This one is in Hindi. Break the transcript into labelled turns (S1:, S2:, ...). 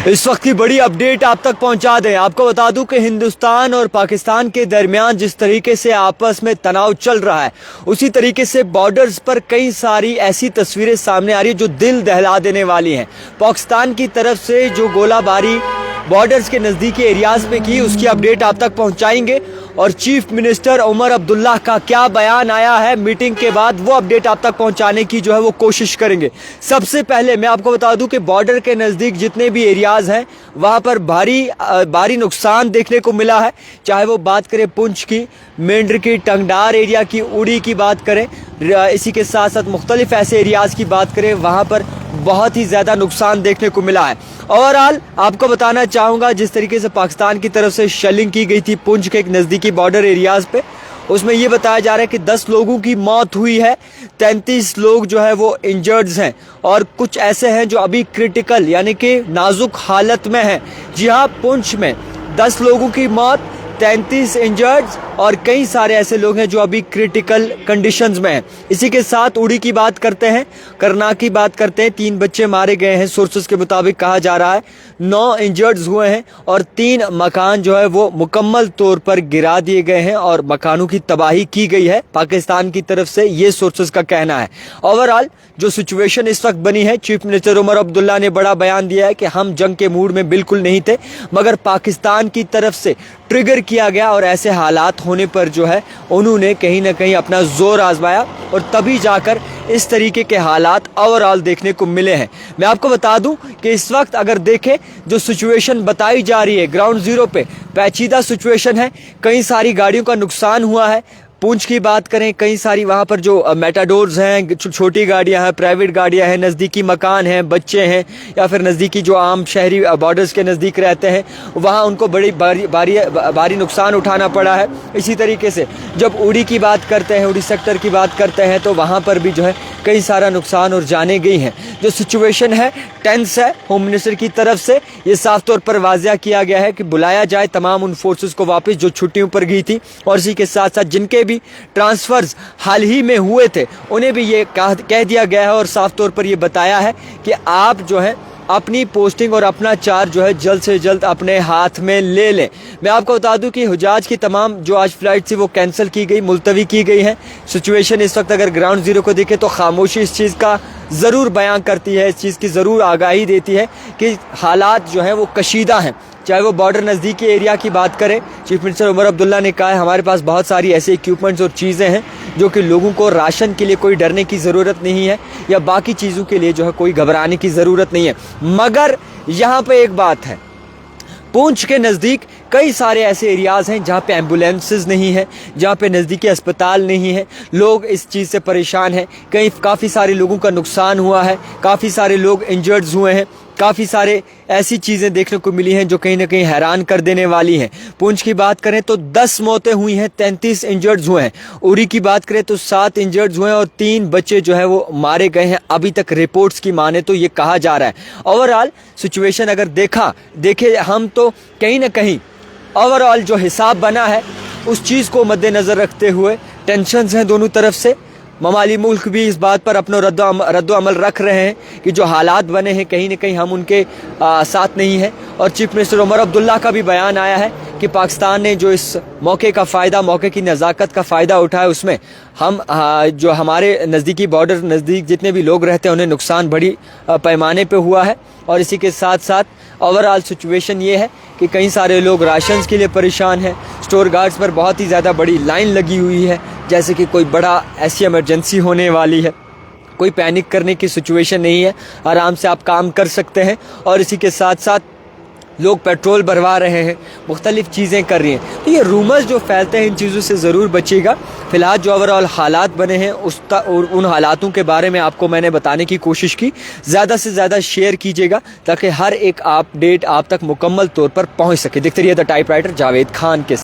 S1: इस वक्त की बड़ी अपडेट आप तक पहुंचा दें। आपको बता दूं कि हिंदुस्तान और पाकिस्तान के दरमियान जिस तरीके से आपस में तनाव चल रहा है, उसी तरीके से बॉर्डर्स पर कई सारी ऐसी तस्वीरें सामने आ रही है जो दिल दहला देने वाली हैं। पाकिस्तान की तरफ से जो गोलाबारी बॉर्डर्स के नज़दीकी एरियाज में की, उसकी अपडेट आप तक पहुंचाएंगे। और चीफ मिनिस्टर उमर अब्दुल्ला का क्या बयान आया है मीटिंग के बाद, वो अपडेट आप तक पहुंचाने की जो है वो कोशिश करेंगे। सबसे पहले मैं आपको बता दूं कि बॉर्डर के नज़दीक जितने भी एरियाज हैं वहां पर भारी नुकसान देखने को मिला है। चाहे वो बात करें पुंछ की, मेंढर की, टंगडार एरिया की, उड़ी की बात करें, इसी के साथ साथ मुख्तलिफ ऐसे एरियाज की बात करें, वहाँ पर बहुत ही ज़्यादा नुकसान देखने को मिला है। ओवरऑल आपको बताना चाहूँगा, जिस तरीके से पाकिस्तान की तरफ से शेलिंग की गई थी पुंछ के एक नज़दीकी बॉर्डर एरियाज़ पे, उसमें ये बताया जा रहा है कि 10 लोगों की मौत हुई है, 33 लोग जो है वो इंजर्ड्स हैं और कुछ ऐसे हैं जो अभी क्रिटिकल यानी कि नाजुक हालत में हैं। जी हाँ, पुंछ में 10 लोगों की मौत, 33 इंजर्ड्स और कई सारे ऐसे लोग हैं जो अभी क्रिटिकल कंडीशंस में हैं। इसी के साथ उड़ी की बात करते हैं, करना की बात करते हैं। 3 बच्चे मारे गए हैं, सोर्सेस के मुताबिक कहा जा रहा है। 9 इंजर्ड्स हुए हैं और 3 मकान जो है वो मुकम्मल तौर पर गिरा दिए गए हैं और मकानों की तबाही की गई है पाकिस्तान की तरफ से, ये सोर्सेस का कहना है। ओवरऑल जो सिचुएशन इस वक्त बनी है, चीफ मिनिस्टर उमर अब्दुल्ला ने बड़ा बयान दिया है कि हम जंग के मूड में बिल्कुल नहीं थे, मगर पाकिस्तान की तरफ से ट्रिगर किया गया और ऐसे हालात होने पर जो है उन्होंने कहीं ना कहीं अपना जोर आजमाया और तभी जाकर इस तरीके के हालात ओवरऑल देखने को मिले हैं। मैं आपको बता दूं कि इस वक्त अगर देखें जो सिचुएशन बताई जा रही है ग्राउंड जीरो पे, पेचीदा सिचुएशन है। कई सारी गाड़ियों का नुकसान हुआ है। पुंछ की बात करें, कई सारी वहाँ पर जो मेटाडोर्स हैं, छोटी गाड़ियाँ हैं, प्राइवेट गाड़ियाँ हैं, नज़दीकी मकान हैं, बच्चे हैं, या फिर नज़दीकी जो आम शहरी बॉर्डर्स के नज़दीक रहते हैं, वहाँ उनको बड़ी भारी नुकसान उठाना पड़ा है। इसी तरीके से जब उड़ी की बात करते हैं, उड़ी सेक्टर की बात करते हैं, तो वहाँ पर भी जो है कई सारा नुकसान और जाने गई हैं। जो सिचुएशन है टेंस है। होम मिनिस्टर की तरफ से ये साफ तौर पर वाजिया किया गया है कि बुलाया जाए तमाम उन फोर्सेस को वापस जो छुट्टियों पर गई थी, और इसी के साथ साथ जिनके भी ट्रांसफर्स हाल ही में हुए थे उन्हें भी ये कह दिया गया है और साफ तौर पर ये बताया है कि आप जो है अपनी पोस्टिंग और अपना चार्ज जो है जल्द से जल्द अपने हाथ में ले लें। मैं आपको बता दूं कि हुजाज की तमाम जो आज फ्लाइट थी वो कैंसिल की गई, मुलतवी की गई है। सिचुएशन इस वक्त अगर ग्राउंड जीरो को देखें तो खामोशी इस चीज़ का ज़रूर बयान करती है, इस चीज़ की ज़रूर आगाही देती है कि हालात जो हैं वो कशीदा हैं। चाहे वो बॉर्डर नज़दीकी एरिया की बात करें, चीफ मिनिस्टर उमर अब्दुल्ला ने कहा है हमारे पास बहुत सारी ऐसे इक्विपमेंट्स और चीज़ें हैं जो कि लोगों को राशन के लिए कोई डरने की ज़रूरत नहीं है या बाकी चीज़ों के लिए जो है कोई घबराने की ज़रूरत नहीं है। मगर यहाँ पे एक बात है, पुंछ के नज़दीक कई सारे ऐसे एरियाज़ हैं जहाँ पे एम्बुलेंसेस नहीं है, जहाँ पे नज़दीकी अस्पताल नहीं है। लोग इस चीज़ से परेशान हैं। काफ़ी सारे लोगों का नुकसान हुआ है, काफ़ी सारे लोग इंजर्ड्स हुए हैं, काफ़ी सारे ऐसी चीज़ें देखने को मिली हैं जो कहीं ना कहीं हैरान कर देने वाली हैं। पुंछ की बात करें तो 10 मौतें हुई हैं, 33 इंजर्ड्स हुए हैं। उरी की बात करें तो 7 इंजर्ड्स हुए हैं और 3 बच्चे जो है वो मारे गए हैं, अभी तक रिपोर्ट्स की माने तो ये कहा जा रहा है। ओवरऑल सिचुएशन अगर देखे हम तो कहीं ना कहीं ओवरऑल जो हिसाब बना है उस चीज़ को मद्देनज़र रखते हुए टेंशन्स हैं दोनों तरफ से। ममाली मुल्क भी इस बात पर अपना रद्द अमल रख रहे हैं कि जो हालात बने हैं कहीं ना कहीं हम उनके साथ नहीं हैं। और चीफ मिनिस्टर उमर अब्दुल्ला का भी बयान आया है कि पाकिस्तान ने जो इस मौके का फ़ायदा, मौके की नज़ाकत का फ़ायदा उठाया, उसमें हम जो हमारे नज़दीकी बॉर्डर नज़दीक जितने भी लोग रहते हैं उन्हें नुकसान बड़ी पैमाने पे हुआ है। और इसी के साथ साथ ओवरऑल सिचुएशन ये है कि कई सारे लोग राशंस के लिए परेशान हैं। स्टोर गार्ड्स पर बहुत ही ज़्यादा बड़ी लाइन लगी हुई है, जैसे कि कोई बड़ा ऐसी इमरजेंसी होने वाली है। कोई पैनिक करने की सिचुएशन नहीं है, आराम से आप काम कर सकते हैं। और इसी के साथ साथ लोग पेट्रोल भरवा रहे हैं, मुख्तलिफ चीज़ें कर रही हैं। तो ये रूमर्स जो फैलते हैं इन चीज़ों से ज़रूर बचिएगा। फ़िलहाल जो ओवरऑल हालात बने हैं उन हालातों के बारे में आपको मैंने बताने की कोशिश की। ज़्यादा से ज़्यादा शेयर कीजिएगा ताकि हर एक अपडेट आप तक मुकम्मल तौर पर पहुँच सके। देखते रहिए द टाइपराइटर जावेद खान के